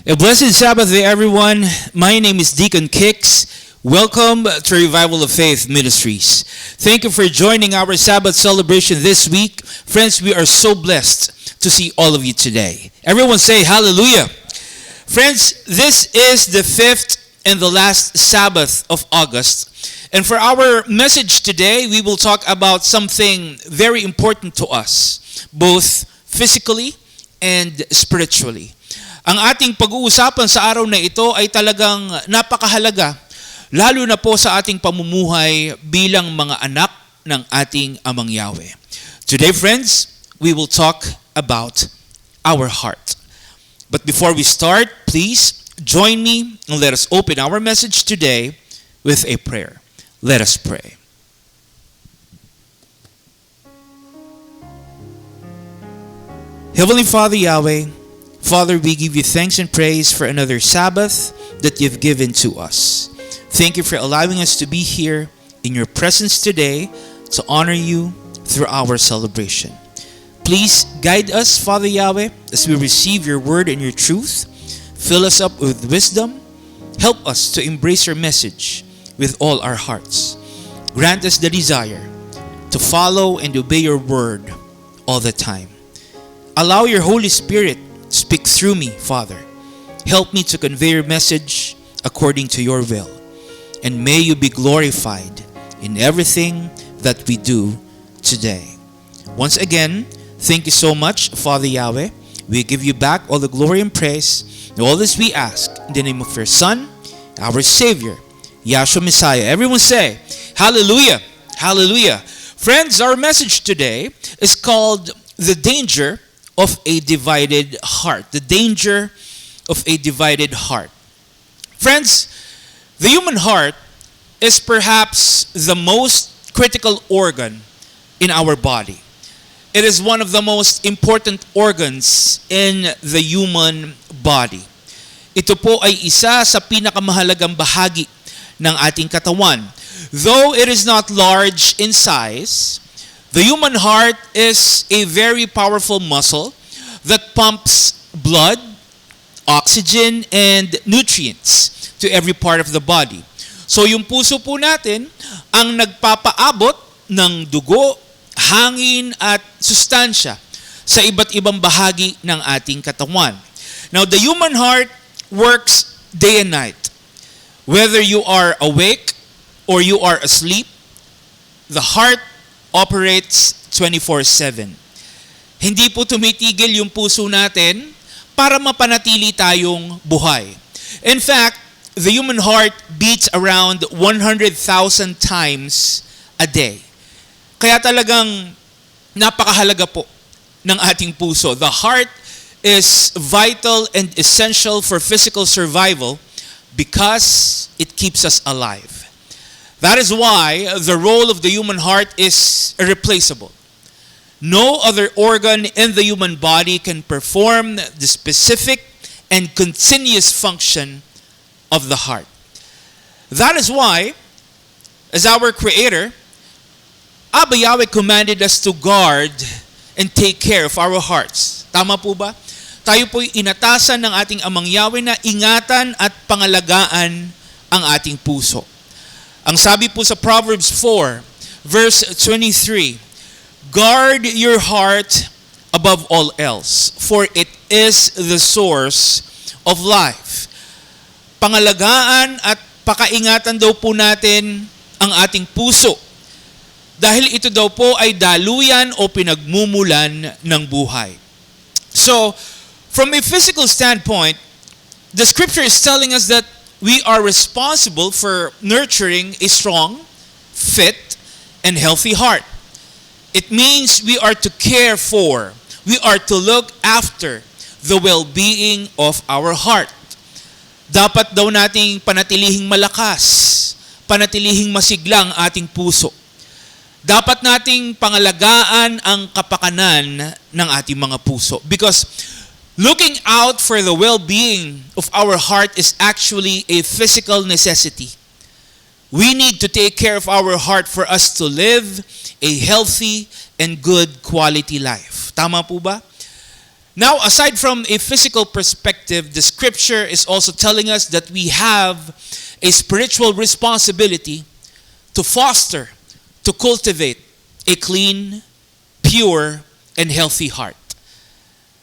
A blessed Sabbath day, everyone. My name is Deacon Kicks. Welcome to Revival of Faith Ministries. Thank you for joining our Sabbath celebration this week. Friends, we are so blessed to see all of you today. Everyone say hallelujah. Friends, this is the fifth and the last Sabbath of August. And for our message today, we will talk about something very important to us, both physically and spiritually. Ang ating pag-uusapan sa araw na ito ay talagang napakahalaga, lalo na po sa ating pamumuhay bilang mga anak ng ating Amang Yahweh. Today, friends, we will talk about our heart. But before we start, please join me and let us open our message today with a prayer. Let us pray. Heavenly Father Yahweh, Father, we give you thanks and praise for another Sabbath that you've given to us. Thank you for allowing us to be here in your presence today to honor you through our celebration. Please guide us, Father Yahweh, as we receive your word and your truth. Fill us up with wisdom. Help us to embrace your message with all our hearts. Grant us the desire to follow and obey your word all the time. Allow your Holy Spirit speak through me, Father. Help me to convey your message according to your will. And may you be glorified in everything that we do today. Once again, thank you so much, Father Yahweh. We give you back all the glory and praise. And all this we ask in the name of your Son, our Savior, Yahshua Messiah. Everyone say, hallelujah, hallelujah. Friends, our message today is called The Danger of a Divided Heart. The danger of a divided heart. Friends, the human heart is perhaps the most critical organ in our body. It is one of the most important organs in the human body. Ito po ay isa sa pinakamahalagang bahagi ng ating katawan. Though it is not large in size, the human heart is a very powerful muscle that pumps blood, oxygen, and nutrients to every part of the body. So yung puso po natin ang nagpapaabot ng dugo, hangin at sustansya sa iba't ibang bahagi ng ating katawan. Now the human heart works day and night. Whether you are awake or you are asleep, the heart operates 24/7. Hindi po tumitigil yung puso natin para mapanatili tayong buhay. In fact, the human heart beats around 100,000 times a day. Kaya talagang napakahalaga po ng ating puso. The heart is vital and essential for physical survival because it keeps us alive. That is why the role of the human heart is irreplaceable. No other organ in the human body can perform the specific and continuous function of the heart. That is why, as our Creator, Abba Yahweh commanded us to guard and take care of our hearts. Tama po ba? Tayo po'y inatasan ng ating Amang Yahweh na ingatan at pangalagaan ang ating puso. Ang sabi po sa Proverbs 4, verse 23, guard your heart above all else, for it is the source of life. Pangalagaan at pakaingatan daw po natin ang ating puso. Dahil ito daw po ay daluyan o pinagmumulan ng buhay. So, from a physical standpoint, the scripture is telling us that we are responsible for nurturing a strong, fit, and healthy heart. It means we are to care for, we are to look after the well-being of our heart. Dapat daw nating panatilihing malakas, panatilihing masiglang ating puso. Dapat nating pangalagaan ang kapakanan ng ating mga puso. Because looking out for the well-being of our heart is actually a physical necessity. We need to take care of our heart for us to live a healthy and good quality life. Tama po ba? Now, aside from a physical perspective, perspective, the scripture is also telling us that we have a spiritual responsibility to foster, to cultivate a clean, pure, and healthy heart.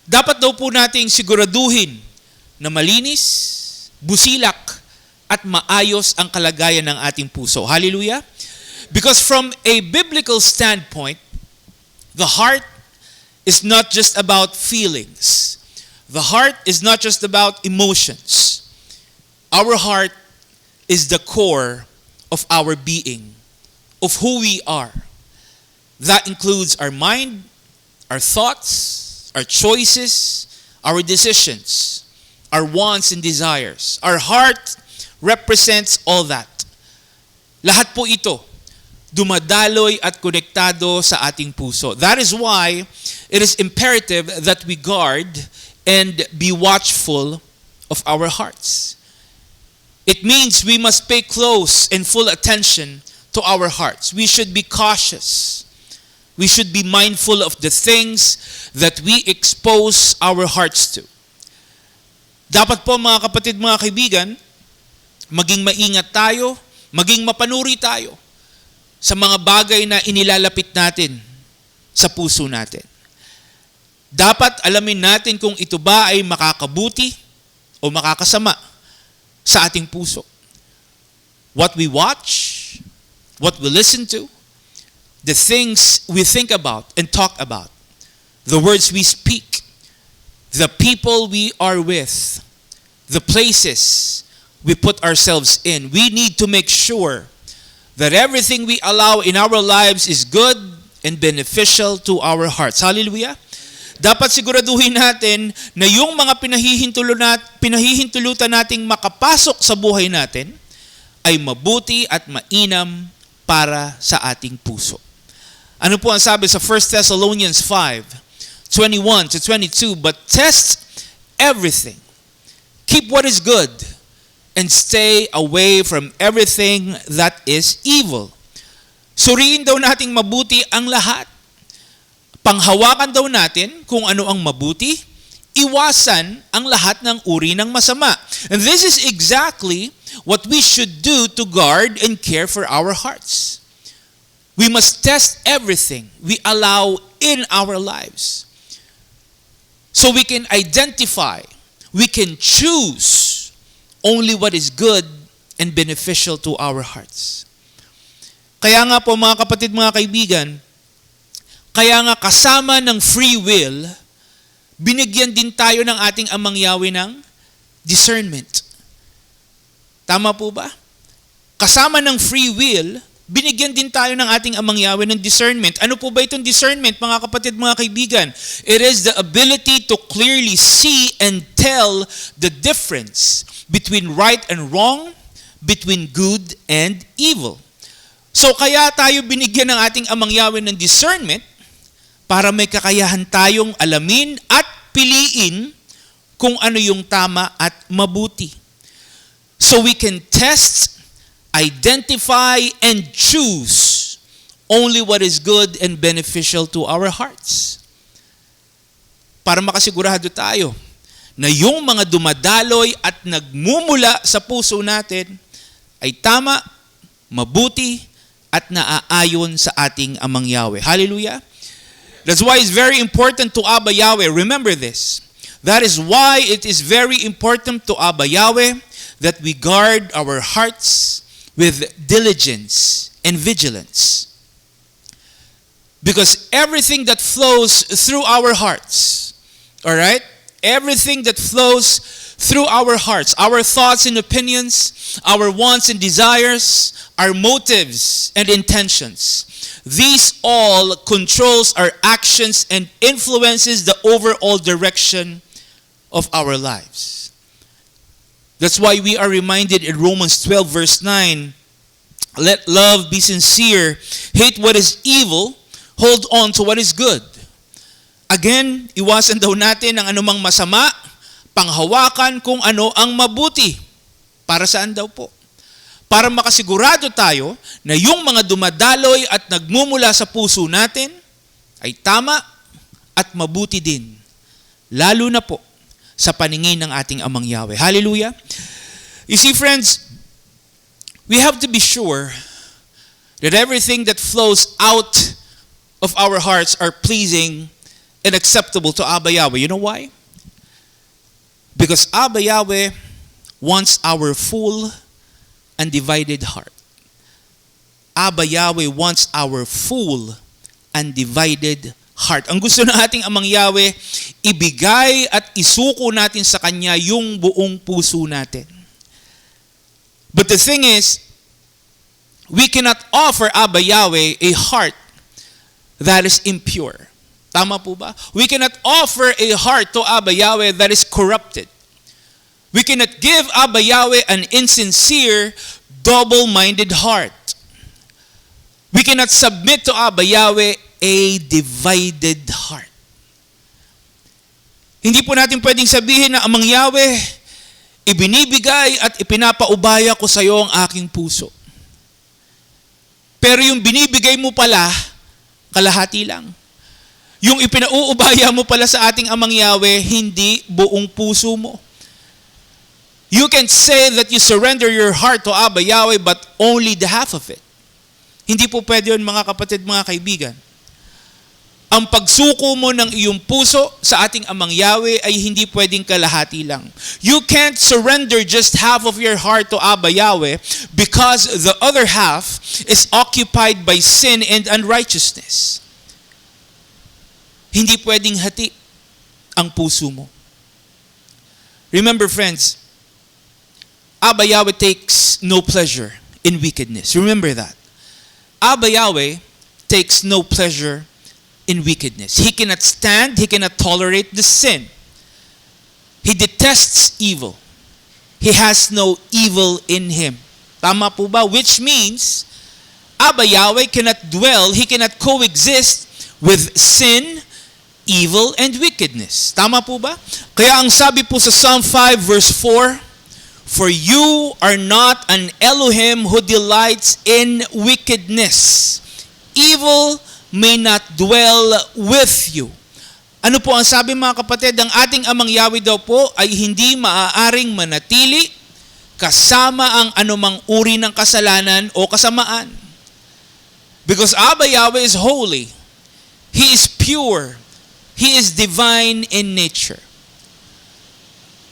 Dapat daw po nating siguraduhin na malinis, busilak, at maayos ang kalagayan ng ating puso. Hallelujah! Because from a biblical standpoint, the heart is not just about feelings. The heart is not just about emotions. Our heart is the core of our being, of who we are. That includes our mind, our thoughts, our choices, our decisions, our wants and desires. Our heart represents all that. Lahat po ito dumadaloy at konektado sa ating puso. That is why it is imperative that we guard and be watchful of our hearts. It means we must pay close and full attention to our hearts. We should be cautious. We should be mindful of the things that we expose our hearts to. Dapat po mga kapatid, mga kaibigan, maging maingat tayo, maging mapanuri tayo sa mga bagay na inilalapit natin sa puso natin. Dapat alamin natin kung ito ba ay makakabuti o makakasama sa ating puso. What we watch, what we listen to, the things we think about and talk about, the words we speak, the people we are with, the places we put ourselves in. We need to make sure that everything we allow in our lives is good and beneficial to our hearts. Hallelujah! Dapat siguraduhin natin na yung mga pinahihintulutan nating makapasok sa buhay natin ay mabuti at mainam para sa ating puso. Ano po ang sabi sa 1 Thessalonians 5:21-22? But test everything. Keep what is good and stay away from everything that is evil. Suriin daw nating mabuti ang lahat. Panghawakan daw natin kung ano ang mabuti. Iwasan ang lahat ng uri ng masama. And this is exactly what we should do to guard and care for our hearts. We must test everything we allow in our lives. So we can identify, we can choose only what is good and beneficial to our hearts. Kaya nga po mga kapatid, mga kaibigan, kaya nga kasama ng free will, binigyan din tayo ng ating Amang Yahweh ng discernment. Tama po ba? Kasama ng free will, binigyan din tayo ng ating Amang Yahweh ng discernment. Ano po ba itong discernment, mga kapatid, mga kaibigan? It is the ability to clearly see and tell the difference between right and wrong, between good and evil. So kaya tayo binigyan ng ating Amang Yahweh ng discernment para may kakayahan tayong alamin at piliin kung ano yung tama at mabuti. So we can test, identify, and choose only what is good and beneficial to our hearts. Para makasigurado tayo na yung mga dumadaloy at nagmumula sa puso natin ay tama, mabuti, at naaayon sa ating Amang Yahweh. Hallelujah! That's why it's very important to Abba Yahweh. Remember this. That is why it is very important to Abba Yahweh that we guard our hearts with diligence and vigilance. Because everything that flows through our hearts, all right? Everything that flows through our hearts, our thoughts and opinions, our wants and desires, our motives and intentions, these all controls our actions and influences the overall direction of our lives. That's why we are reminded in Romans 12 verse 9, let love be sincere, hate what is evil, hold on to what is good. Again, iwasan daw natin ang anumang masama, panghawakan kung ano ang mabuti. Para saan daw po? Para makasigurado tayo na yung mga dumadaloy at nagmumula sa puso natin ay tama at mabuti din. Lalo na po sa paningin ng ating Amang Yahweh. Hallelujah! You see, friends, we have to be sure that everything that flows out of our hearts are pleasing and acceptable to Abba Yahweh. You know why? Because Abba Yahweh wants our full and divided heart. Abba Yahweh wants our full and divided heart. Ang gusto ng ating Amang Yahweh, ibigay at isuko natin sa Kanya yung buong puso natin. But the thing is, we cannot offer Abba Yahweh a heart that is impure. Tama po ba? We cannot offer a heart to Abba Yahweh that is corrupted. We cannot give Abba Yahweh an insincere, double-minded heart. We cannot submit to Abba Yahweh a divided heart. Hindi po natin pwedeng sabihin na, Amang Yahweh, ibinibigay at ipinapaubaya ko sa iyo ang aking puso. Pero yung binibigay mo pala, kalahati lang. Yung ipinauubaya mo pala sa ating Amang Yahweh, hindi buong puso mo. You can say that you surrender your heart to Abba Yahweh, but only the half of it. Hindi po pwede yun, mga kapatid, mga kaibigan. Ang pagsuko mo ng iyong puso sa ating Amang Yahweh ay hindi pwedeng kalahati lang. You can't surrender just half of your heart to Abba Yahweh because the other half is occupied by sin and unrighteousness. Hindi pwedeng hati ang puso mo. Remember, friends, Abba Yahweh takes no pleasure in wickedness. Remember that. Abba Yahweh takes no pleasure in wickedness. He cannot stand, He cannot tolerate the sin. He detests evil. He has no evil in Him. Tama po ba? Which means, Abba Yahweh cannot dwell, He cannot coexist with sin, evil, and wickedness. Tama po ba? Kaya ang sabi po sa Psalm 5 verse 4, for you are not an Elohim who delights in wickedness. Evil may not dwell with you. Ano po ang sabi, mga kapatid? Ang ating Amang Yahweh daw po ay hindi maaaring manatili kasama ang anumang uri ng kasalanan o kasamaan. Because Abba Yahweh is holy. He is pure. He is divine in nature.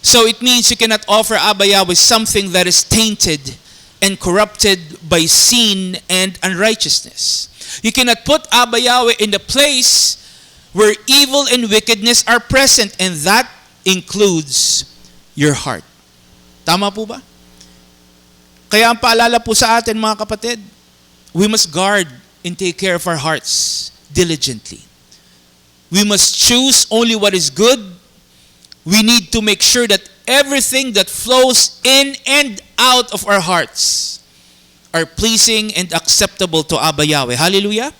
So it means you cannot offer Abba Yahweh something that is tainted and corrupted by sin and unrighteousness. You cannot put Abba Yahweh in the place where evil and wickedness are present, and that includes your heart. Tama po ba? Kaya ang paalala po sa atin, mga kapatid, we must guard and take care of our hearts diligently. We must choose only what is good. We need to make sure that everything that flows in and out of our hearts are pleasing and acceptable to Abba Yahweh. Hallelujah!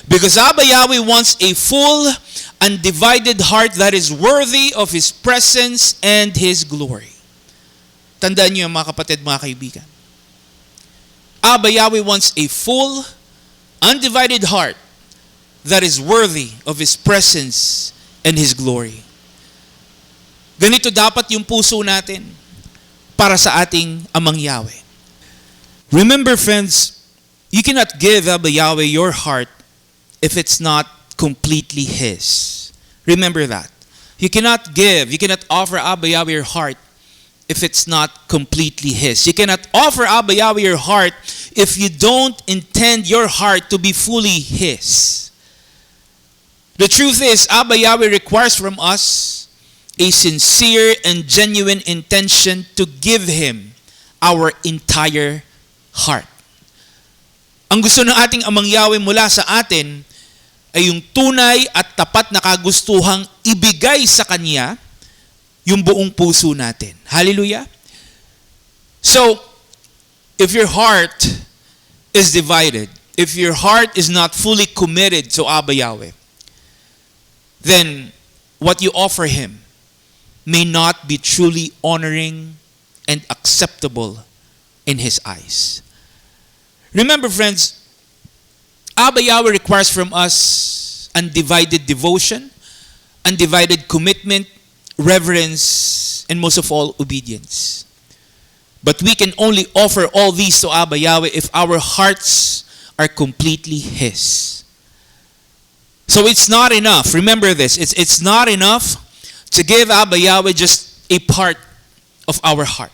Because Abba Yahweh wants a full, undivided heart that is worthy of His presence and His glory. Tandaan niyo, mga kapatid, mga kaibigan. Abba Yahweh wants a full, undivided heart that is worthy of His presence and His glory. Ganito dapat yung puso natin para sa ating Amang Yahweh. Remember, friends, you cannot give Abba Yahweh your heart if it's not completely His. Remember that. You cannot offer Abba Yahweh your heart if it's not completely His. You cannot offer Abba Yahweh your heart if you don't intend your heart to be fully His. The truth is, Abba Yahweh requires from us a sincere and genuine intention to give Him our entire heart. Ang gusto ng ating Amang Yahweh mula sa atin ay yung tunay at tapat na kagustuhang ibigay sa Kanya yung buong puso natin. Hallelujah! So, if your heart is divided, if your heart is not fully committed to Abba Yahweh, then what you offer Him may not be truly honoring and acceptable in His eyes. Remember, friends, Abba Yahweh requires from us undivided devotion, undivided commitment, reverence, and most of all, obedience. But we can only offer all these to Abba Yahweh if our hearts are completely His. So it's not enough. Remember this. It's not enough to give Abba Yahweh just a part of our heart.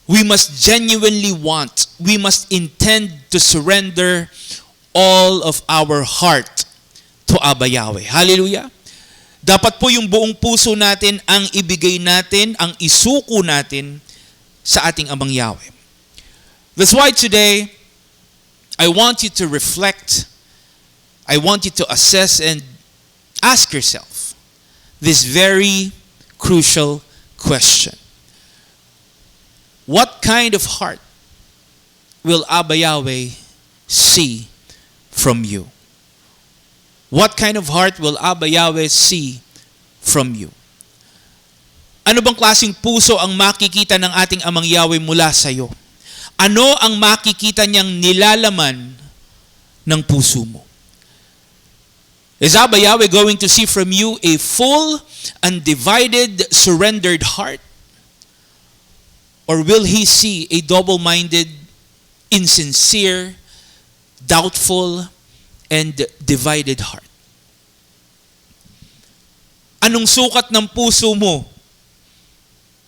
We must genuinely want. We must intend to surrender all of our heart to Abba Yahweh. Hallelujah. Dapat po yung buong puso natin ang ibigay natin, ang isuko natin sa ating Amang Yahweh. That's why today, I want you to reflect. I want you to assess and ask yourself this very crucial question. What kind of heart will Abba Yahweh see from you? What kind of heart will Abba Yahweh see from you? Ano bang klaseng puso ang makikita ng ating Amang Yahweh mula sa iyo? Ano ang makikita niyang nilalaman ng puso mo? Is Abba Yahweh going to see from you a full, undivided, surrendered heart? Or will He see a double-minded, insincere, doubtful, and divided heart? Anong sukat ng puso mo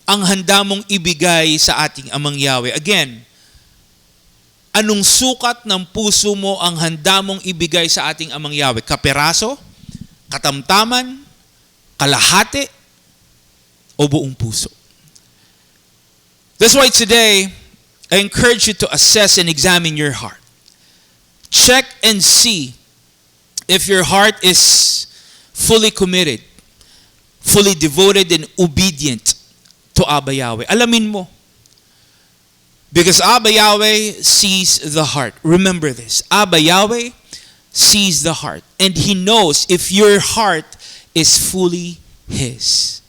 ang handa mong ibigay sa ating Amang Yahweh? Again, anong sukat ng puso mo ang handa mong ibigay sa ating Amang Yahweh? Kaperaso? Katamtaman? Kalahati? O buong puso? That's why today, I encourage you to assess and examine your heart. Check and see if your heart is fully committed, fully devoted and obedient to Abba Yahweh. Alamin mo. Because Abba Yahweh sees the heart. Remember this. Abba Yahweh sees the heart. And He knows if your heart is fully His.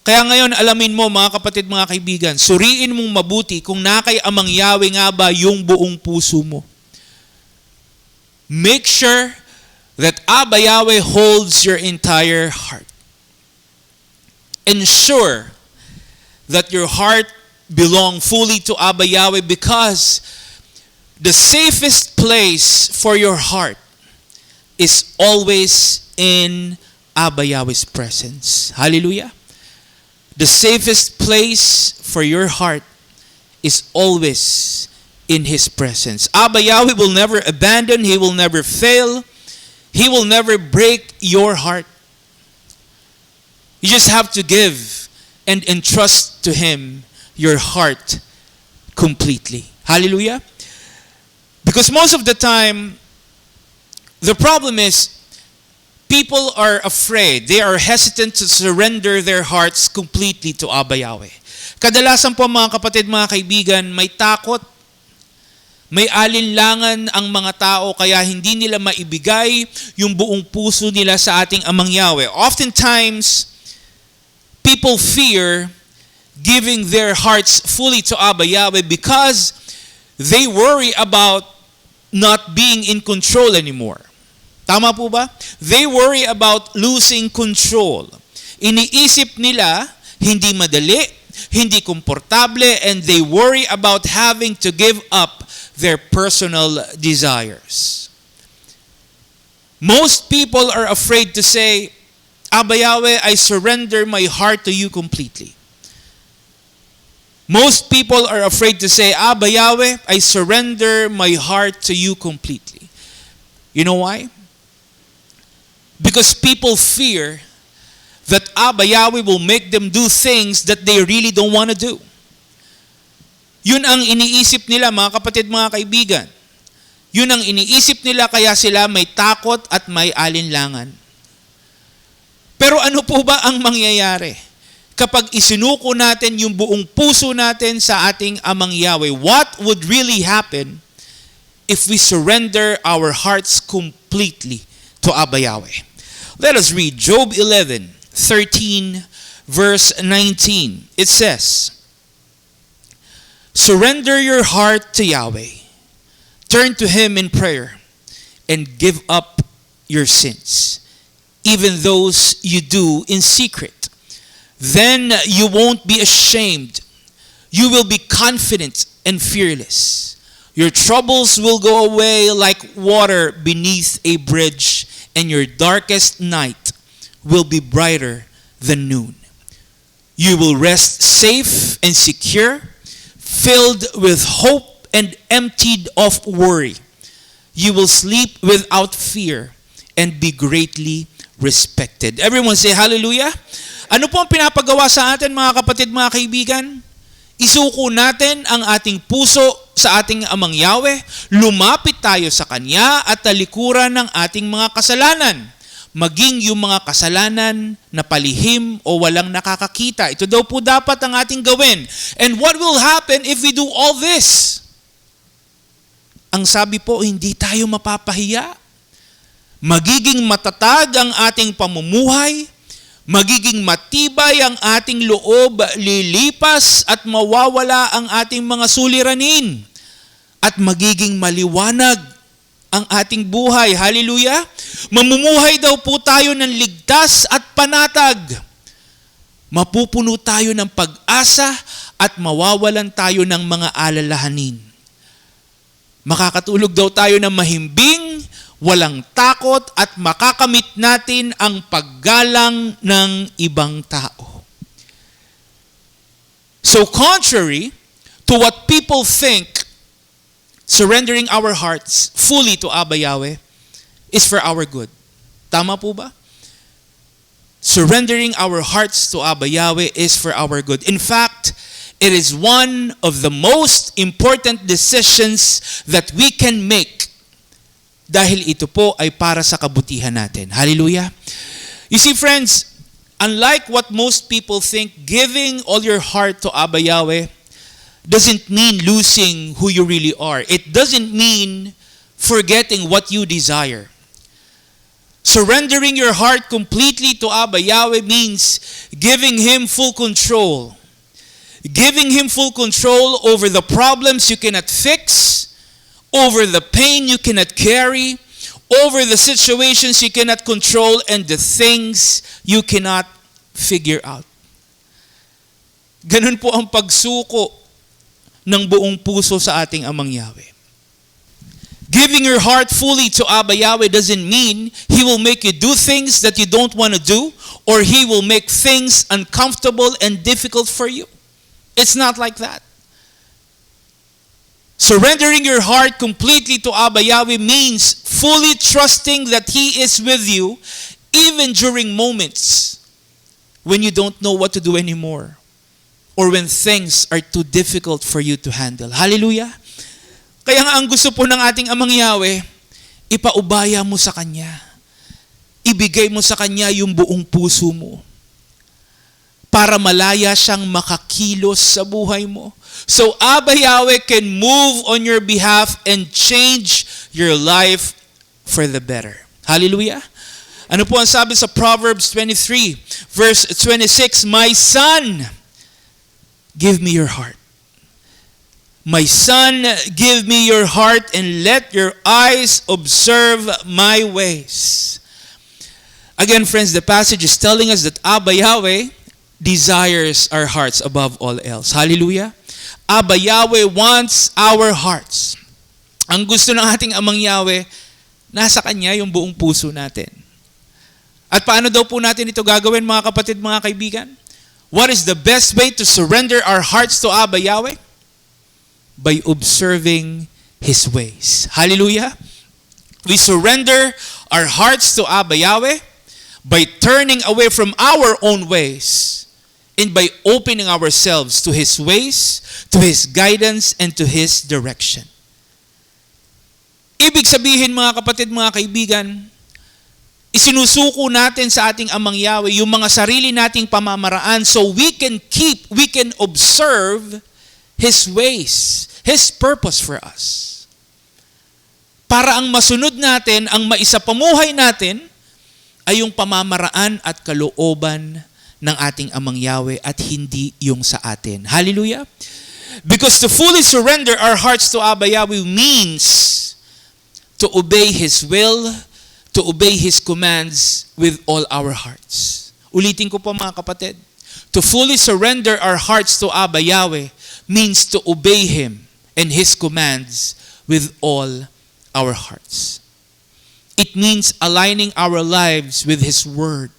Kaya ngayon, alamin mo mga kapatid, mga kaibigan, suriin mong mabuti kung nakay Amang Yahweh nga ba yung buong puso mo. Make sure that Abba Yahweh holds your entire heart. Ensure that your heart belongs fully to Abba Yahweh, because the safest place for your heart is always in Abba Yahweh's presence. Hallelujah. The safest place for your heart is always in His presence. Abba Yahweh will never abandon. He will never fail. He will never break your heart. You just have to give and entrust to Him your heart completely. Hallelujah. Because most of the time, the problem is, people are afraid. They are hesitant to surrender their hearts completely to Abba Yahweh. Kadalasan po mga kapatid, mga kaibigan, may takot, may alinlangan ang mga tao kaya hindi nila maibigay yung buong puso nila sa ating Amang Yahweh. Oftentimes, people fear giving their hearts fully to Abba Yahweh because they worry about not being in control anymore. Tama po ba? They worry about losing control. Iniisip nila, hindi madali, hindi komportable, and they worry about having to give up their personal desires. Most people are afraid to say, Abba Yahweh, I surrender my heart to you completely. Most people are afraid to say, Abba Yahweh, I surrender my heart to you completely. You know why? Because people fear that Abba Yahweh will make them do things that they really don't want to do. Yun ang iniisip nila, mga kapatid, mga kaibigan. Yun ang iniisip nila, kaya sila may takot at may alinlangan. Pero ano po ba ang mangyayari kapag isinuko natin yung buong puso natin sa ating Amang Yahweh? What would really happen if we surrender our hearts completely to Abba Yahweh? Let us read Job 11:13, verse 19. It says, surrender your heart to Yahweh. Turn to Him in prayer and give up your sins. even those you do in secret. Then you won't be ashamed. You will be confident and fearless. Your troubles will go away like water beneath a bridge, and your darkest night will be brighter than noon. You will rest safe and secure, filled with hope and emptied of worry. You will sleep without fear and be greatly respected. Everyone say hallelujah. Ano po ang pinapagawa sa atin, mga kapatid, mga kaibigan? Isuko natin ang ating puso sa ating Amang Yahweh, lumapit tayo sa Kanya at talikuran ng ating mga kasalanan, maging yung mga kasalanan na palihim o walang nakakakita. Ito daw po dapat ang ating gawin. And what will happen if we do all this? Ang sabi po, hindi tayo mapapahiya. Magiging matatag ang ating pamumuhay, magiging matibay ang ating loob, lilipas at mawawala ang ating mga suliranin, at magiging maliwanag ang ating buhay. Hallelujah! Mamumuhay daw po tayo ng ligtas at panatag. Mapupuno tayo ng pag-asa at mawawalan tayo ng mga alalahanin. Makakatulog daw tayo ng mahimbing, walang takot, at makakamit natin ang paggalang ng ibang tao. So contrary to what people think, surrendering our hearts fully to Abba Yahweh is for our good. Tama po ba? Surrendering our hearts to Abba Yahweh is for our good. In fact, it is one of the most important decisions that we can make, dahil ito po ay para sa kabutihan natin. Hallelujah! You see, friends, unlike what most people think, giving all your heart to Abba Yahweh doesn't mean losing who you really are. It doesn't mean forgetting what you desire. Surrendering your heart completely to Abba Yahweh means giving Him full control. Giving Him full control over the problems you cannot fix, over the pain you cannot carry, over the situations you cannot control, and the things you cannot figure out. Ganun po ang pagsuko ng buong puso sa ating Amang Yahweh. Giving your heart fully to Abba Yahweh doesn't mean He will make you do things that you don't want to do, or He will make things uncomfortable and difficult for you. It's not like that. Surrendering your heart completely to Abba Yahweh means fully trusting that He is with you even during moments when you don't know what to do anymore, or when things are too difficult for you to handle. Hallelujah! Kaya nga ang gusto po ng ating Amang Yahweh, ipaubaya mo sa Kanya. Ibigay mo sa Kanya yung buong puso mo, para malaya siyang makakilos sa buhay mo. So Abba Yahweh can move on your behalf and change your life for the better. Hallelujah! Ano po ang sabi sa Proverbs 23, verse 26? My son, give me your heart. My son, give me your heart, and let your eyes observe my ways. Again, friends, the passage is telling us that Abba Yahweh desires our hearts above all else. Hallelujah! Abba Yahweh wants our hearts. Ang gusto ng ating Amang Yahweh, nasa Kanya yung buong puso natin. At paano daw po natin ito gagawin, mga kapatid, mga kaibigan? What is the best way to surrender our hearts to Abba Yahweh? By observing His ways. Hallelujah! We surrender our hearts to Abba Yahweh by turning away from our own ways and by opening ourselves to His ways, to His guidance, and to His direction. Ibig sabihin, mga kapatid, mga kaibigan, isinusuko natin sa ating Amang Yahweh yung mga sarili nating pamamaraan so we can observe His ways, His purpose for us. Para ang masunod natin, ang maisapamuhay natin, ay yung pamamaraan at kalooban ng ating Amang Yahweh at hindi yung sa atin. Hallelujah! Because to fully surrender our hearts to Abba Yahweh means to obey His will, to obey His commands with all our hearts. Ulitin ko po mga kapatid. To fully surrender our hearts to Abba Yahweh means to obey Him and His commands with all our hearts. It means aligning our lives with His Word.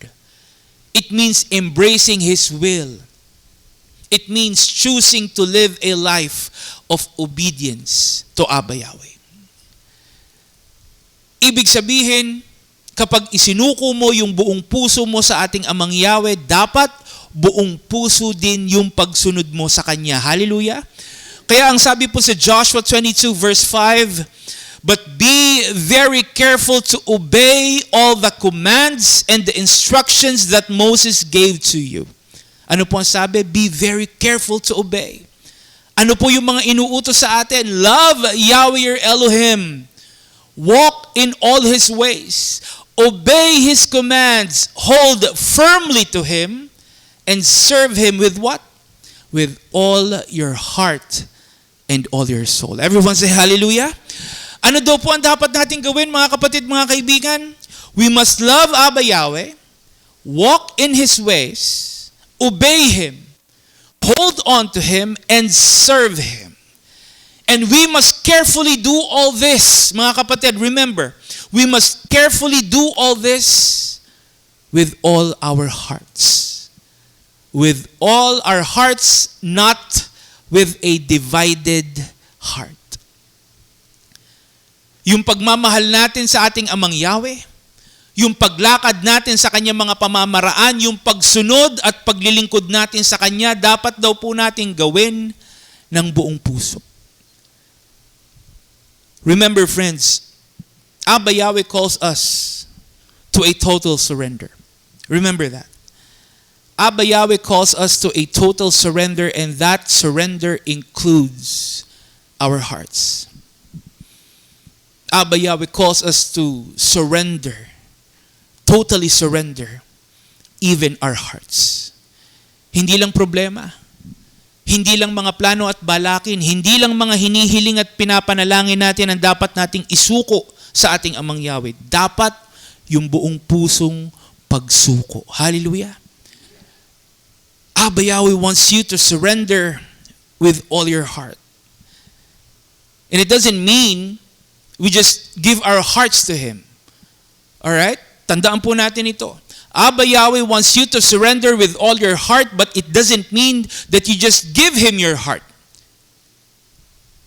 It means embracing His will. It means choosing to live a life of obedience to Abba Yahweh. Ibig sabihin, kapag isinuko mo yung buong puso mo sa ating Amang Yahweh, dapat buong puso din yung pagsunod mo sa Kanya. Hallelujah! Kaya ang sabi po sa Joshua 22 verse 5, but be very careful to obey all the commands and the instructions that Moses gave to you. Ano po ang sabi? Be very careful to obey. Ano po yung mga inuutos sa atin? Love Yahweh your Elohim. Walk in all His ways. Obey His commands. Hold firmly to Him. And serve Him with what? With all your heart and all your soul. Everyone say hallelujah. Ano daw po ang dapat natin gawin mga kapatid, mga kaibigan? We must love Abba Yahweh. Walk in His ways. Obey Him. Hold on to Him and serve Him. And we must carefully do all this. Mga kapatid, remember, we must carefully do all this with all our hearts. With all our hearts, not with a divided heart. Yung pagmamahal natin sa ating Amang Yahweh, yung paglakad natin sa Kanyang mga pamamaraan, yung pagsunod at paglilingkod natin sa Kanya, dapat daw po natin gawin ng buong puso. Remember, friends, Abba Yahweh calls us to a total surrender. Remember that. Abba Yahweh calls us to a total surrender, and that surrender includes our hearts. Abba Yahweh calls us to surrender, totally surrender, even our hearts. Hindi lang problema. Hindi lang mga plano at balakin, hindi lang mga hinihiling at pinapanalangin natin ang dapat nating isuko sa ating Amang Yahweh. Dapat yung buong pusong pagsuko. Hallelujah. Abba Yahweh wants you to surrender with all your heart. And it doesn't mean we just give our hearts to Him. Alright? Tandaan po natin ito. Abba Yahweh wants you to surrender with all your heart, but it doesn't mean that you just give Him your heart.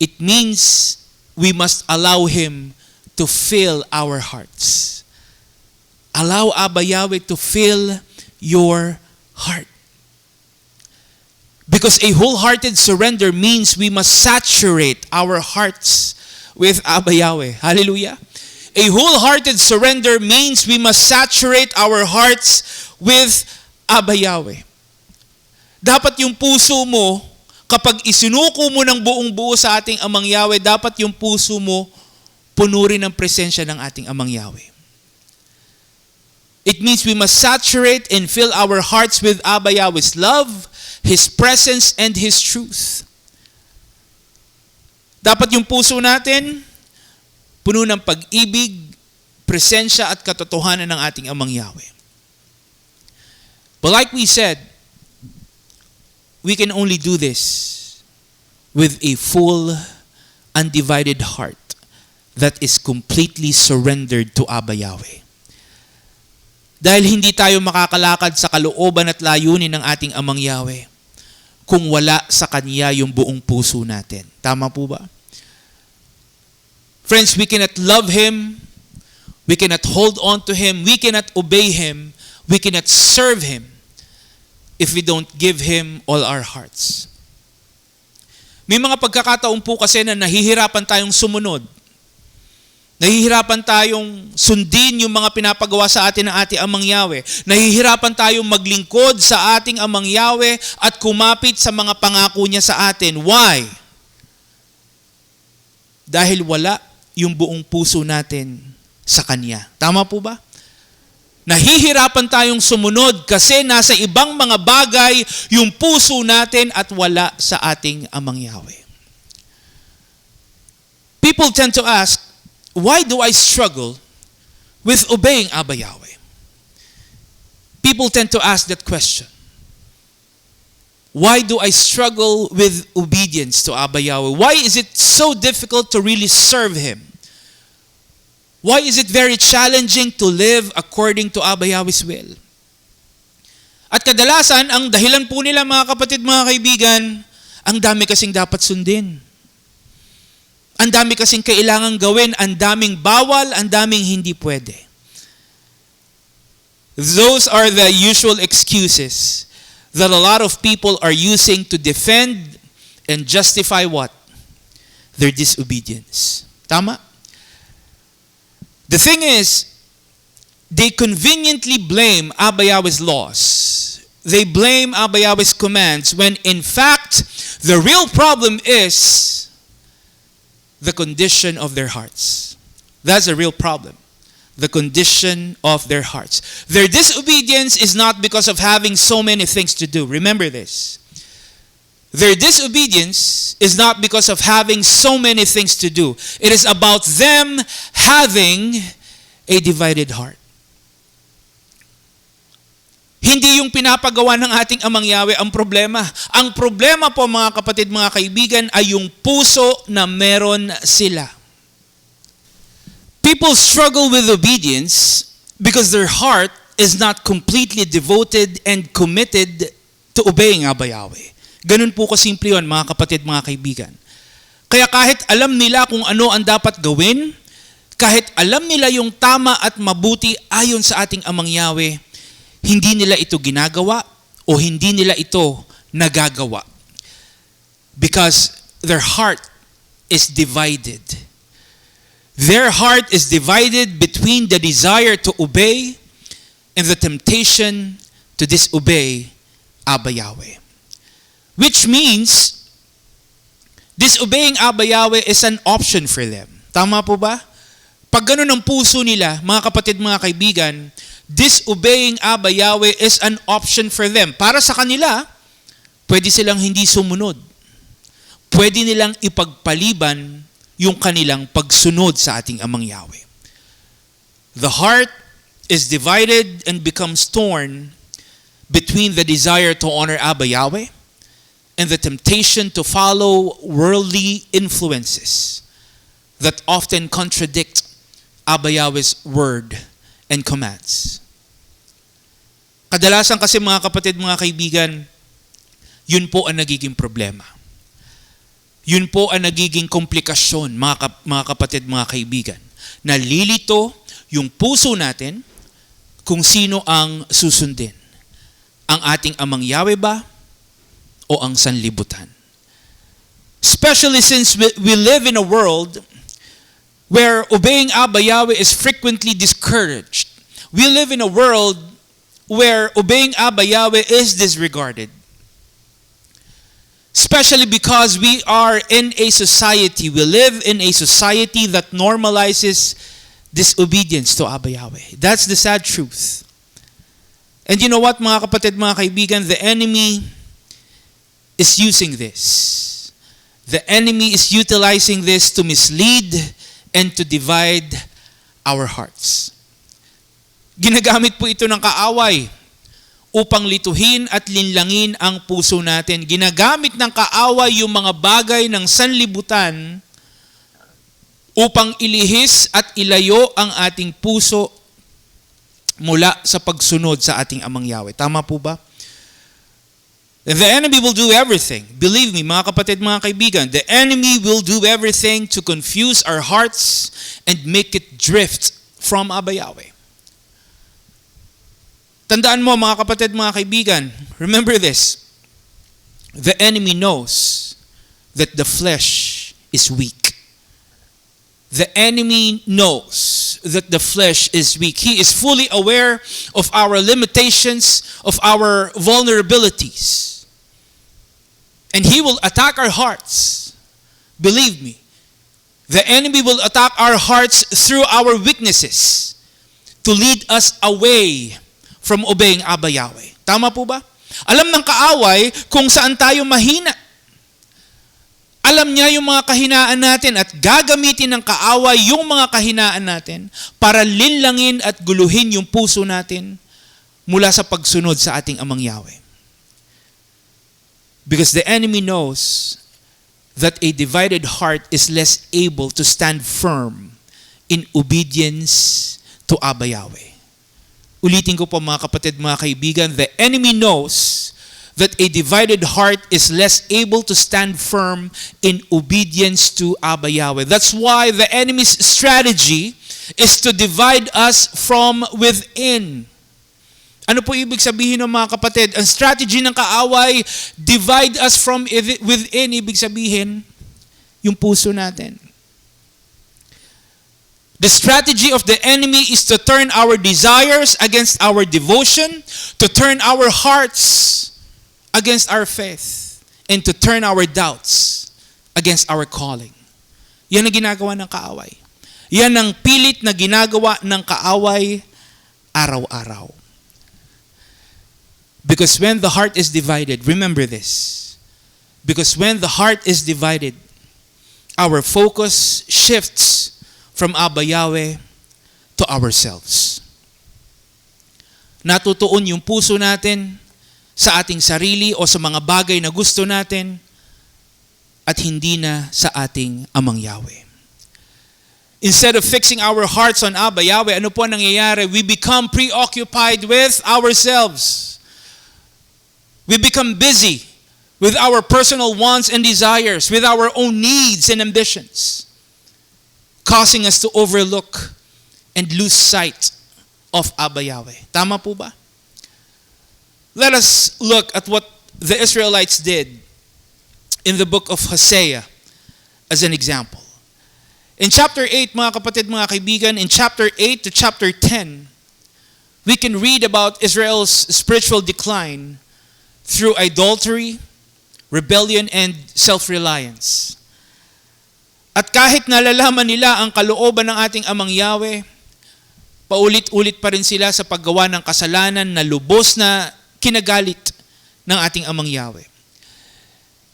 It means we must allow Him to fill our hearts. Allow Abba Yahweh to fill your heart. Because a wholehearted surrender means we must saturate our hearts with Abba Yahweh. Hallelujah. A wholehearted surrender means we must saturate our hearts with Abba Yahweh. Dapat yung puso mo, kapag isinuko mo ng buong buo sa ating Amang Yahweh, dapat yung puso mo puno rin ng presensya ng ating Amang Yahweh. It means we must saturate and fill our hearts with Abba Yahweh's love, His presence, and His truth. Dapat yung puso natin puno ng pag-ibig, presensya at katotohanan ng ating Amang Yahweh. But like we said, we can only do this with a full, undivided heart that is completely surrendered to Abba Yahweh. Dahil hindi tayo makakalakad sa kalooban at layunin ng ating Amang Yahweh kung wala sa Kanya yung buong puso natin. Tama po ba? Friends, we cannot love Him, we cannot hold on to Him, we cannot obey Him, we cannot serve Him if we don't give Him all our hearts. May mga pagkakataon po kasi na nahihirapan tayong sumunod. Nahihirapan tayong sundin yung mga pinapagawa sa atin ng ating Amang Yahweh. Nahihirapan tayong maglingkod sa ating Amang Yahweh at kumapit sa mga pangako niya sa atin. Why? Dahil wala yung buong puso natin sa Kanya. Tama po ba? Nahihirapan tayong sumunod kasi nasa ibang mga bagay yung puso natin at wala sa ating Amang Yahweh. People tend to ask, why do I struggle with obeying Abba Yahweh? People tend to ask that question. Why do I struggle with obedience to Abba Yahweh? Why is it so difficult to really serve Him? Why is it very challenging to live according to Abba Yahweh's will? At kadalasan, ang dahilan po nila mga kapatid, mga kaibigan, ang dami kasing dapat sundin. Ang dami kasing kailangang gawin, ang daming bawal, ang daming hindi pwede. Those are the usual excuses that a lot of people are using to defend and justify what? Their disobedience. Tama? The thing is, they conveniently blame Abba Yahweh's laws. They blame Abba Yahweh's commands when in fact, the real problem is the condition of their hearts. That's a real problem. The condition of their hearts. Their disobedience is not because of having so many things to do. Remember this. Their disobedience is not because of having so many things to do. It is about them having a divided heart. Hindi yung pinapagawa ng ating Amang Yahweh ang problema. Ang problema po mga kapatid, mga kaibigan, ay yung puso na meron sila. People struggle with obedience because their heart is not completely devoted and committed to obeying Abba Yahweh. Ganun po kasimple yun, mga kapatid, mga kaibigan. Kaya kahit alam nila kung ano ang dapat gawin, kahit alam nila yung tama at mabuti ayon sa ating Amang Yahweh, hindi nila ito ginagawa o hindi nila ito nagagawa. Because their heart is divided. Their heart is divided between the desire to obey and the temptation to disobey Abba Yahweh. Which means, disobeying Abba Yahweh is an option for them. Tama po ba? Pag ganun ang puso nila, mga kapatid, mga kaibigan, disobeying Abba Yahweh is an option for them. Para sa kanila, pwede silang hindi sumunod. Pwede nilang ipagpaliban yung kanilang pagsunod sa ating Amang Yahweh. The heart is divided and becomes torn between the desire to honor Abba Yahweh and the temptation to follow worldly influences that often contradict Abba Yahweh's word and commands. Kadalasan kasi mga kapatid, mga kaibigan, yun po ang nagiging problema. Yun po ang nagiging komplikasyon, mga kapatid, mga kaibigan. Nalilito yung puso natin kung sino ang susundin. Ang ating Amang Yahweh ba o ang sanlibutan? Especially since we live in a world where obeying Abba Yahweh is frequently discouraged. We live in a world where obeying Abba Yahweh is disregarded. Especially because we are in a society, we live in a society that normalizes disobedience to Abba Yahweh. That's the sad truth. And you know what, mga kapatid, mga kaibigan, the enemy is using this. The enemy is utilizing this to mislead and to divide our hearts. Ginagamit po ito ng kaaway upang lituhin at linlangin ang puso natin. Ginagamit ng kaaway yung mga bagay ng sanlibutan upang ilihis at ilayo ang ating puso mula sa pagsunod sa ating Amang Yahweh. Tama po ba? The enemy will do everything. Believe me, mga kapatid, mga kaibigan, the enemy will do everything to confuse our hearts and make it drift from Abba Yahweh. Tandaan mo, mga kapatid, mga kaibigan, remember this. The enemy knows that the flesh is weak. The enemy knows that the flesh is weak. He is fully aware of our limitations, of our vulnerabilities. And he will attack our hearts. Believe me, the enemy will attack our hearts through our weaknesses to lead us away from obeying Abba Yahweh. Tama po ba? Alam ng kaaway kung saan tayo mahina. Alam niya yung mga kahinaan natin at gagamitin ng kaaway yung mga kahinaan natin para linlangin at guluhin yung puso natin mula sa pagsunod sa ating Amang Yahweh. Because the enemy knows that a divided heart is less able to stand firm in obedience to Abba Yahweh. Ulitin ko po mga kapatid, mga kaibigan, the enemy knows that a divided heart is less able to stand firm in obedience to Abba Yahweh. That's why the enemy's strategy is to divide us from within. Ano po ibig sabihin ng mga kapatid? Ang strategy ng kaaway, divide us from within. Ibig sabihin, yung puso natin. The strategy of the enemy is to turn our desires against our devotion, to turn our hearts against our faith, and to turn our doubts against our calling. Yan ang ginagawa ng kaaway. Yan ang pilit na ginagawa ng kaaway araw-araw. Because when the heart is divided, remember this, because when the heart is divided, our focus shifts from Abba Yahweh to ourselves. Natutuon yung puso natin sa ating sarili o sa mga bagay na gusto natin at hindi na sa ating Amang Yahweh. Instead of fixing our hearts on Abba Yahweh, ano po ang nangyayari? We become preoccupied with ourselves. We become busy with our personal wants and desires, with our own needs and ambitions, causing us to overlook and lose sight of Abba Yahweh. Tama po ba? Let us look at what the Israelites did in the book of Hosea as an example. In chapter 8, mga kapatid, mga kaibigan, in chapter 8 to chapter 10, we can read about Israel's spiritual decline through idolatry, rebellion, and self-reliance. At kahit nalalaman nila ang kalooban ng ating Amang Yahweh, paulit-ulit pa rin sila sa paggawa ng kasalanan na lubos na kinagalit ng ating Amang Yahweh.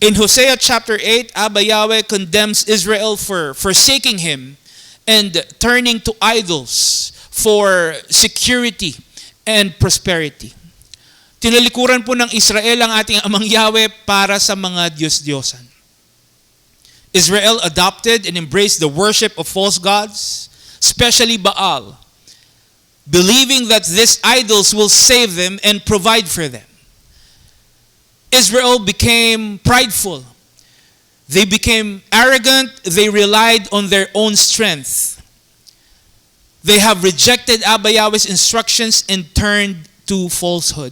In Hosea chapter 8, Abba Yahweh condemns Israel for forsaking Him and turning to idols for security and prosperity. Tinalikuran po ng Israel ang ating Amang Yahweh para sa mga Diyos-Diyosan. Israel adopted and embraced the worship of false gods, especially Baal, believing that these idols will save them and provide for them. Israel became prideful. They became arrogant. They relied on their own strength. They have rejected Abba Yahweh's instructions and turned to falsehood.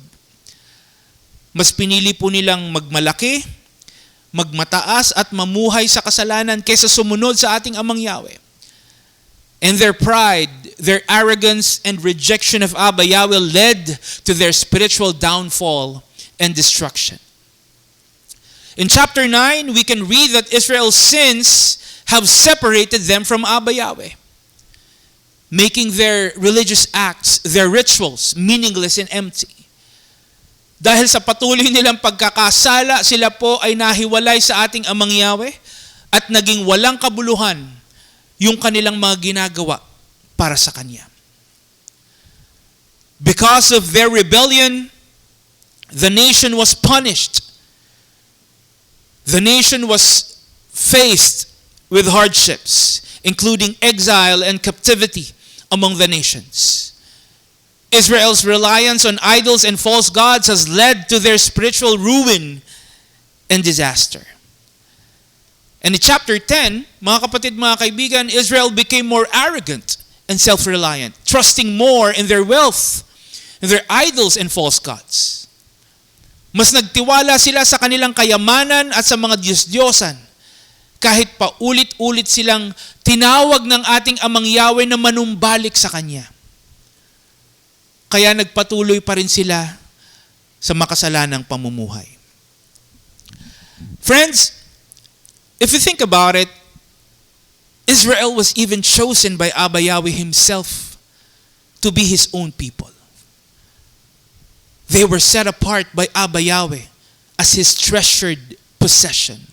Mas pinili po nilang magmalaki, magmataas at mamuhay sa kasalanan kaysa sumunod sa ating Amang Yahweh. And their pride, their arrogance, and rejection of Abba Yahweh led to their spiritual downfall and destruction. In chapter 9, we can read that Israel's sins have separated them from Abba Yahweh, making their religious acts, their rituals, meaningless and empty. Dahil sa patuloy nilang pagkakasala, sila po ay nahiwalay sa ating Amang Yahweh at naging walang kabuluhan yung kanilang mga ginagawa para sa Kanya. Because of their rebellion, the nation was punished. The nation was faced with hardships, including exile and captivity among the nations. Israel's reliance on idols and false gods has led to their spiritual ruin and disaster. And in chapter 10, mga kapatid, mga kaibigan, Israel became more arrogant and self-reliant, trusting more in their wealth, in their idols and false gods. Mas nagtiwala sila sa kanilang kayamanan at sa mga Diyos-Diyosan, kahit pa ulit-ulit silang tinawag ng ating Amang Yahweh na manumbalik sa Kanya. Kaya nagpatuloy pa rin sila sa makasalanang pamumuhay. Friends, if you think about it, Israel was even chosen by Abba Yahweh Himself to be His own people. They were set apart by Abba Yahweh as His treasured possession.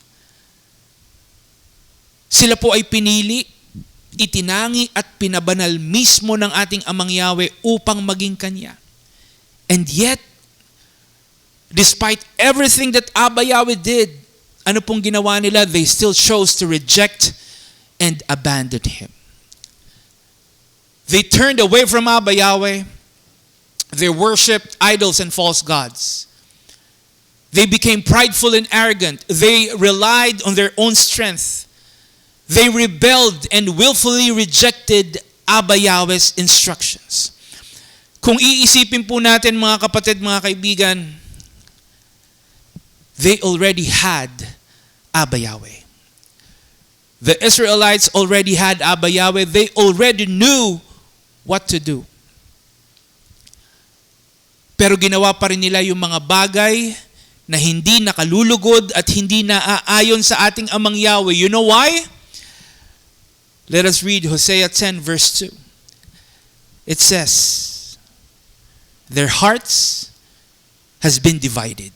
Sila po ay pinili, itinangi at pinabanal mismo ng ating Amang Yahweh upang maging Kanya. And yet, despite everything that Abba Yahweh did, ano pong ginawa nila? They still chose to reject and abandon Him. They turned away from Abba Yahweh. They worshipped idols and false gods. They became prideful and arrogant. They relied on their own strength. They rebelled and willfully rejected Abba Yahweh's instructions. Kung iisipin po natin mga kapatid, mga kaibigan, they already had Abba Yahweh. The Israelites already had Abba Yahweh. They already knew what to do. Pero ginawa pa rin nila yung mga bagay na hindi nakalulugod at hindi naaayon sa ating Amang Yahweh. You know why? Let us read Hosea 10 verse 2. It says, their hearts has been divided.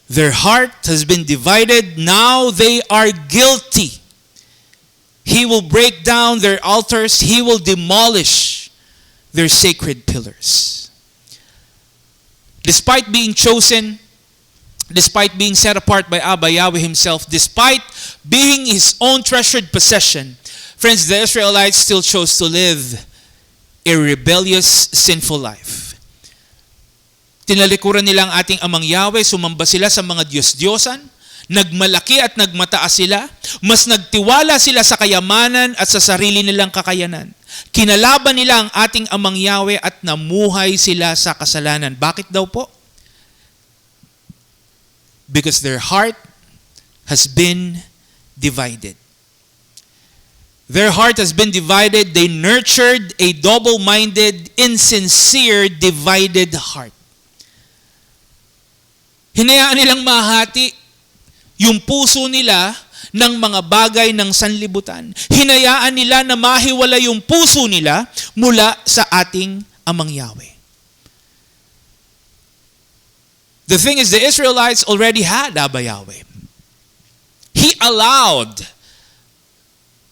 Their heart has been divided. Now they are guilty. He will break down their altars. He will demolish their sacred pillars. Despite being chosen, despite being set apart by Abba Yahweh Himself, despite being His own treasured possession, friends, the Israelites still chose to live a rebellious, sinful life. Tinalikuran nila ang ating Amang Yahweh, sumamba sila sa mga Diyos-Diyosan, nagmalaki at nagmataas sila, mas nagtiwala sila sa kayamanan at sa sarili nilang kakayanan. Kinalaban nila ang ating Amang Yahweh at namuhay sila sa kasalanan. Bakit daw po? Because their heart has been divided. Their heart has been divided. They nurtured a double-minded, insincere, divided heart. Hinayaan nilang mahati yung puso nila ng mga bagay ng sanlibutan. Hinayaan nila na mahiwala yung puso nila mula sa ating Amang Yahweh. The thing is, the Israelites already had Abba Yahweh. He allowed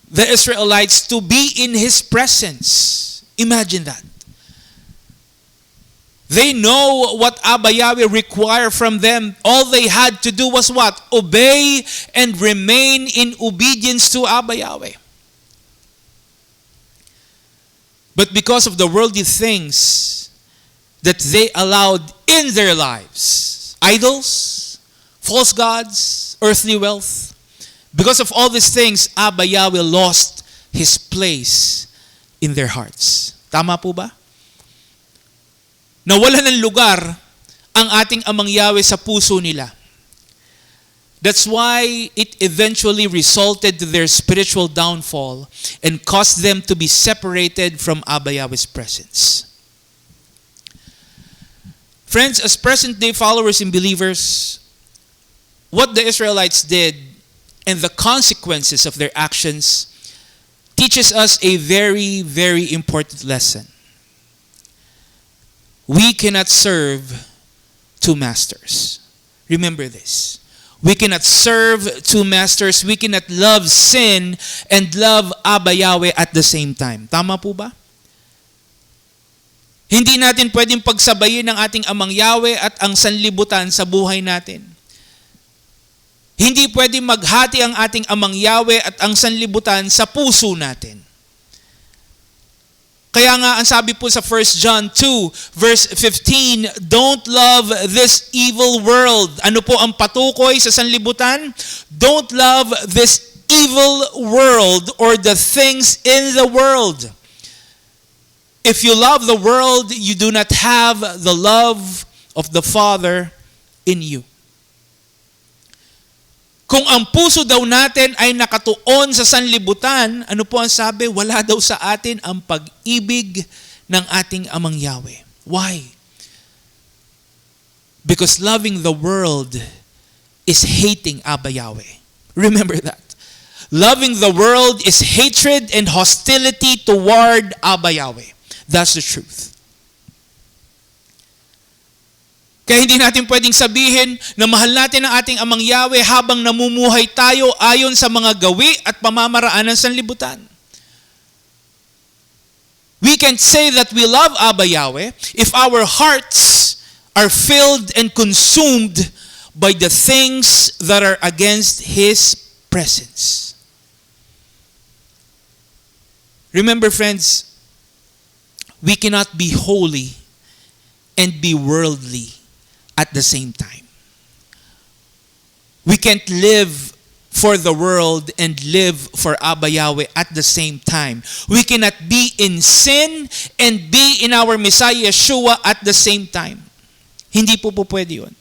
the Israelites to be in His presence. Imagine that. They know what Abba Yahweh required from them. All they had to do was what? Obey and remain in obedience to Abba Yahweh. But because of the worldly things that they allowed in their lives, idols, false gods, earthly wealth, because of all these things, Abba Yahweh lost His place in their hearts. Tama po ba? Nawala ng lugar ang ating Amang Yahweh sa puso nila. That's why it eventually resulted to their spiritual downfall and caused them to be separated from Abba Yahweh's presence. Friends, as present-day followers and believers, what the Israelites did and the consequences of their actions teaches us a very, very important lesson. We cannot serve two masters. Remember this. We cannot serve two masters. We cannot love sin and love Abba Yahweh at the same time. Tama po ba? Hindi natin pwedeng pagsabayin ang ating Amang Yahweh at ang sanlibutan sa buhay natin. Hindi pwedeng maghati ang ating Amang Yahweh at ang sanlibutan sa puso natin. Kaya nga, ang sabi po sa 1 John 2, verse 15, don't love this evil world. Ano po ang patukoy sa sanlibutan? Don't love this evil world or the things in the world. If you love the world, you do not have the love of the Father in you. Kung ang puso daw natin ay nakatuon sa sanlibutan, ano po ang sabi? Wala daw sa atin ang pag-ibig ng ating Amang Yahweh. Why? Because loving the world is hating Abba Yahweh. Remember that. Loving the world is hatred and hostility toward Abba Yahweh. That's the truth. Kaya hindi natin pwedeng sabihin na mahal natin ang ating Amang Yahweh habang namumuhay tayo ayon sa mga gawi at pamamaraan ng sanlibutan. We can say that we love Abba Yahweh if our hearts are filled and consumed by the things that are against His presence. Remember, friends, we cannot be holy and be worldly at the same time. We can't live for the world and live for Abba Yahweh at the same time. We cannot be in sin and be in our Messiah Yeshua at the same time. Hindi po pwede yun.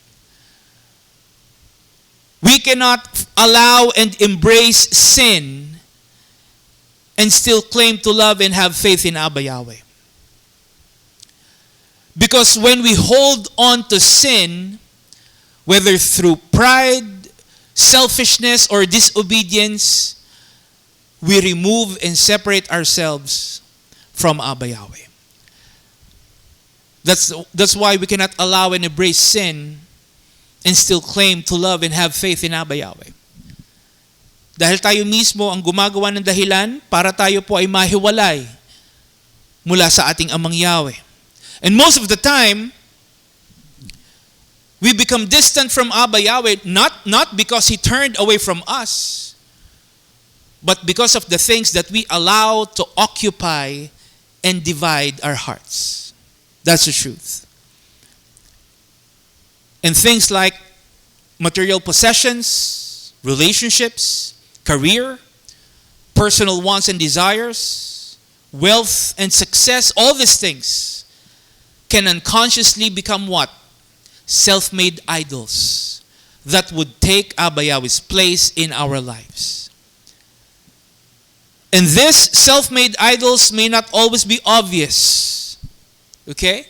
We cannot allow and embrace sin and still claim to love and have faith in Abba Yahweh. Because when we hold on to sin, whether through pride, selfishness, or disobedience, we remove and separate ourselves from Abba Yahweh. That's why we cannot allow and embrace sin and still claim to love and have faith in Abba Yahweh. Dahil tayo mismo ang gumagawa ng dahilan para tayo po ay mahiwalay mula sa ating Amang Yahweh. And most of the time, we become distant from Abba Yahweh not because He turned away from us, but because of the things that we allow to occupy and divide our hearts. That's the truth. And things like material possessions, relationships, career, personal wants and desires, wealth and success, all these things can unconsciously become what? Self-made idols that would take Abba Yahweh's place in our lives. And these self-made idols may not always be obvious. Okay?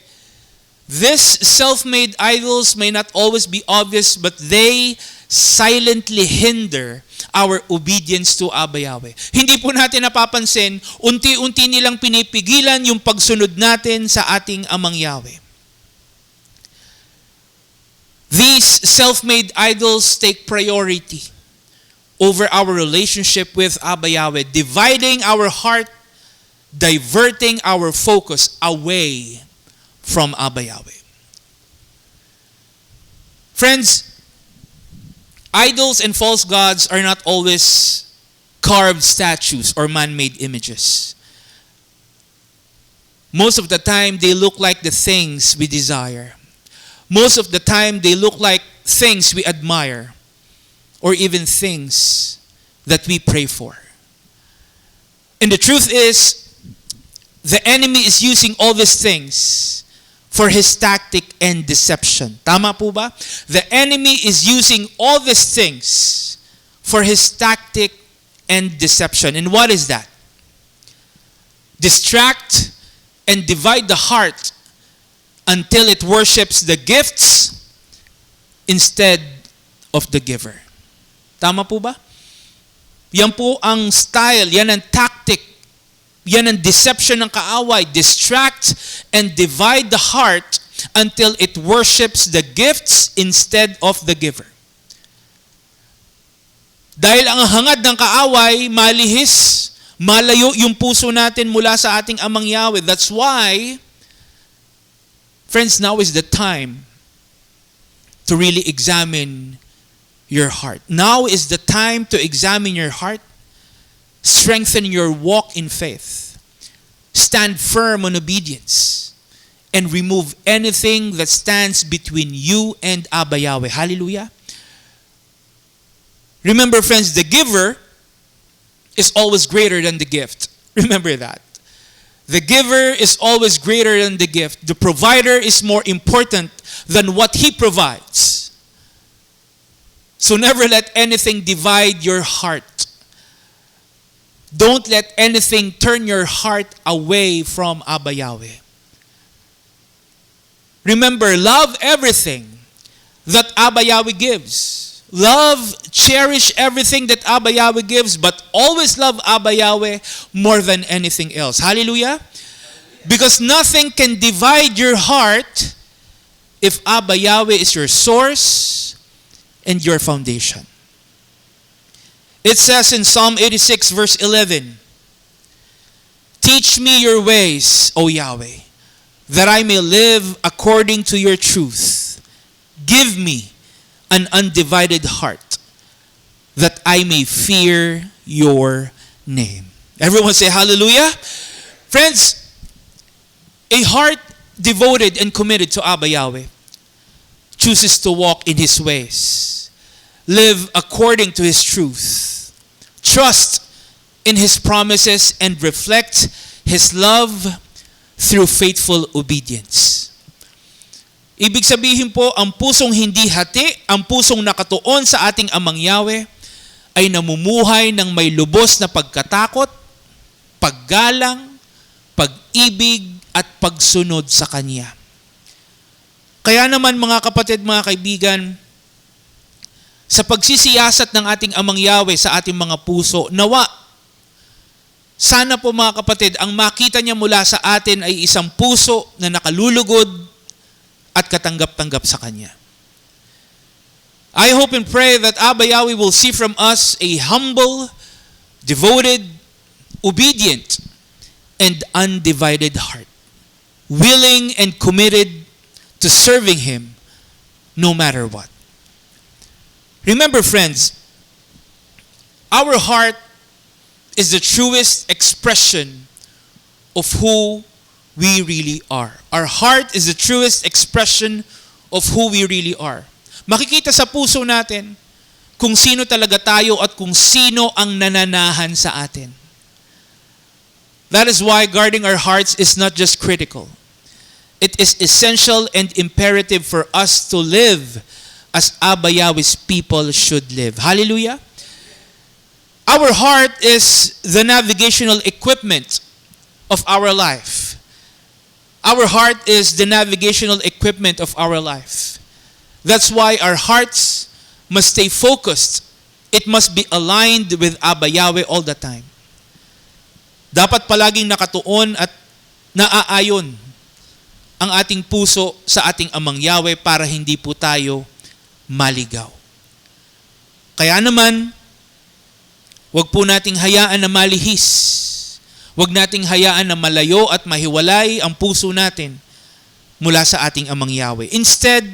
These self-made idols may not always be obvious, but they silently hinder our obedience to Abba Yahweh. Hindi po natin napapansin, unti-unti nilang pinipigilan yung pagsunod natin sa ating Amang Yahweh. These self-made idols take priority over our relationship with Abba Yahweh, dividing our heart, diverting our focus away from Abba Yahweh. Friends, idols and false gods are not always carved statues or man-made images. Most of the time, they look like the things we desire. Most of the time, they look like things we admire or even things that we pray for. And the truth is, the enemy is using all these things for his tactic and deception. Tama po ba? The enemy is using all these things for his tactic and deception. And what is that? Distract and divide the heart until it worships the gifts instead of the giver. Tama po ba? Yan po ang style, yan ang tactic, yan ang deception ng kaaway. Distract and divide the heart until it worships the gifts instead of the giver. Dahil ang hangad ng kaaway, malihis, malayo yung puso natin mula sa ating Amang Yahweh. That's why, friends, now is the time to really examine your heart. Now is the time to examine your heart, strengthen your walk in faith, stand firm on obedience, and remove anything that stands between you and Abba Yahweh. Hallelujah. Remember, friends, the giver is always greater than the gift. Remember that. The giver is always greater than the gift. The provider is more important than what he provides. So never let anything divide your heart. Don't let anything turn your heart away from Abba Yahweh. Remember, love everything that Abba Yahweh gives. Love, cherish everything that Abba Yahweh gives, but always love Abba Yahweh more than anything else. Hallelujah. Because nothing can divide your heart if Abba Yahweh is your source and your foundation. It says in Psalm 86 verse 11, "Teach me your ways, O Yahweh, that I may live according to your truth. Give me an undivided heart, that I may fear your name." Everyone say hallelujah. Friends, a heart devoted and committed to Abba Yahweh chooses to walk in His ways, live according to His truth, trust in His promises, and reflect His love through faithful obedience. Ibig sabihin po, ang pusong hindi hati, ang pusong nakatuon sa ating Amang Yahweh, ay namumuhay ng may lubos na pagkatakot, paggalang, pag-ibig, at pagsunod sa Kanya. Kaya naman mga kapatid, mga kaibigan, sa pagsisiyasat ng ating Amang Yahweh sa ating mga puso, nawa, sana po mga kapatid, ang makita niya mula sa atin ay isang puso na nakalulugod at katanggap-tanggap sa Kanya. I hope and pray that Abba Yahweh will see from us a humble, devoted, obedient, and undivided heart, willing and committed to serving Him no matter what. Remember, friends, our heart is the truest expression of who we really are. Our heart is the truest expression of who we really are. Makikita sa puso natin kung sino talaga tayo at kung sino ang nananahan sa atin. That is why guarding our hearts is not just critical. It is essential and imperative for us to live as Abba Yahweh's people should live. Hallelujah. Our heart is the navigational equipment of our life. Our heart is the navigational equipment of our life. That's why our hearts must stay focused. It must be aligned with Abba Yahweh all the time. Dapat palaging nakatuon at naaayon ang ating puso sa ating Amang Yahweh para hindi po tayo maligaw. Kaya naman, wag po nating hayaan na malihis. Wag nating hayaan na malayo at mahiwalay ang puso natin mula sa ating Amang Yahweh. Instead,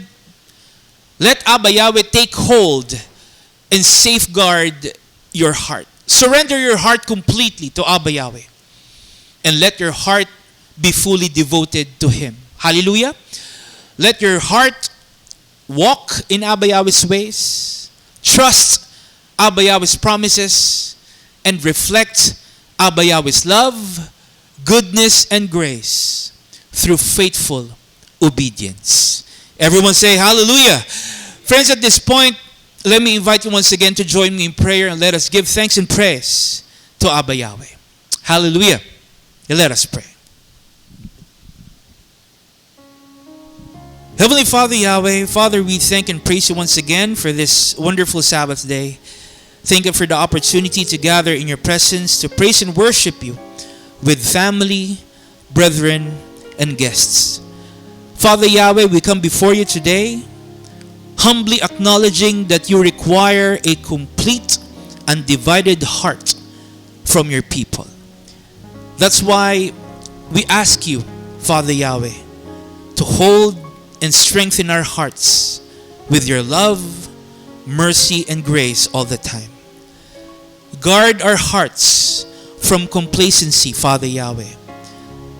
let Abba Yahweh take hold and safeguard your heart. Surrender your heart completely to Abba Yahweh. And let your heart be fully devoted to Him. Hallelujah. Let your heart walk in Abba Yahweh's ways. Trust Abba Yahweh's promises. And reflect Abba Yahweh's love, goodness, and grace through faithful obedience. Everyone say hallelujah. Friends, at this point, let me invite you once again to join me in prayer and let us give thanks and praise to Abba Yahweh. Hallelujah. And let us pray. Heavenly Father Yahweh, Father, we thank and praise you once again for this wonderful Sabbath day. Thank you for the opportunity to gather in your presence to praise and worship you with family, brethren, and guests. Father Yahweh, we come before you today, humbly acknowledging that you require a complete, undivided heart from your people. That's why we ask you, Father Yahweh, to hold and strengthen our hearts with your love, mercy, and grace all the time. Guard our hearts from complacency, Father Yahweh.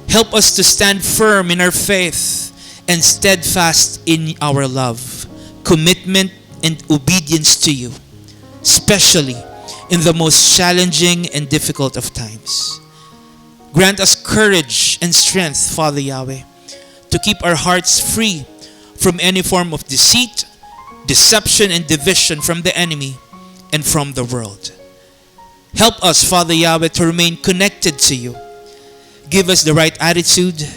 Help us to stand firm in our faith and steadfast in our love, commitment, and obedience to you, especially in the most challenging and difficult of times. Grant us courage and strength, Father Yahweh, to keep our hearts free from any form of deceit, deception, and division from the enemy and from the world. Help us, Father Yahweh, to remain connected to you. Give us the right attitude.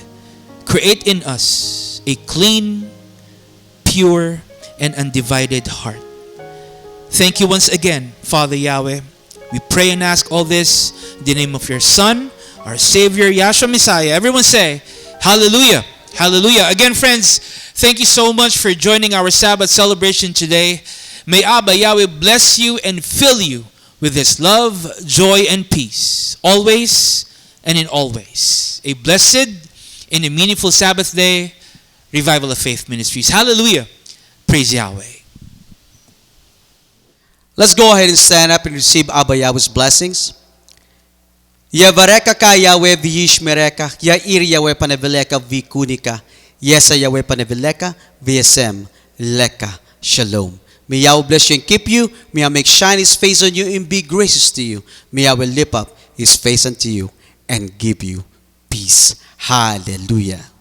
Create in us a clean, pure, and undivided heart. Thank you once again, Father Yahweh. We pray and ask all this in the name of your Son, our Savior, Yahshua Messiah. Everyone say, hallelujah, hallelujah. Again, friends, Thank you so much for joining our Sabbath celebration today. May Abba Yahweh bless you and fill you with His love, joy, and peace, always and in all ways. A blessed and a meaningful Sabbath day. Revival of Faith Ministries. Hallelujah. Praise Yahweh. Let's go ahead and stand up and receive Abba Yahweh's blessings. Yavareka ka Yahweh v'yishmereka, Yair Yahweh paneveleka v'kunika, Yesa Yahweh paneveleka v'yesem leka. Shalom. May Yahweh bless you and keep you. May Yahweh make shine His face on you and be gracious to you. May Yahweh lift up His face unto you and give you peace. Hallelujah.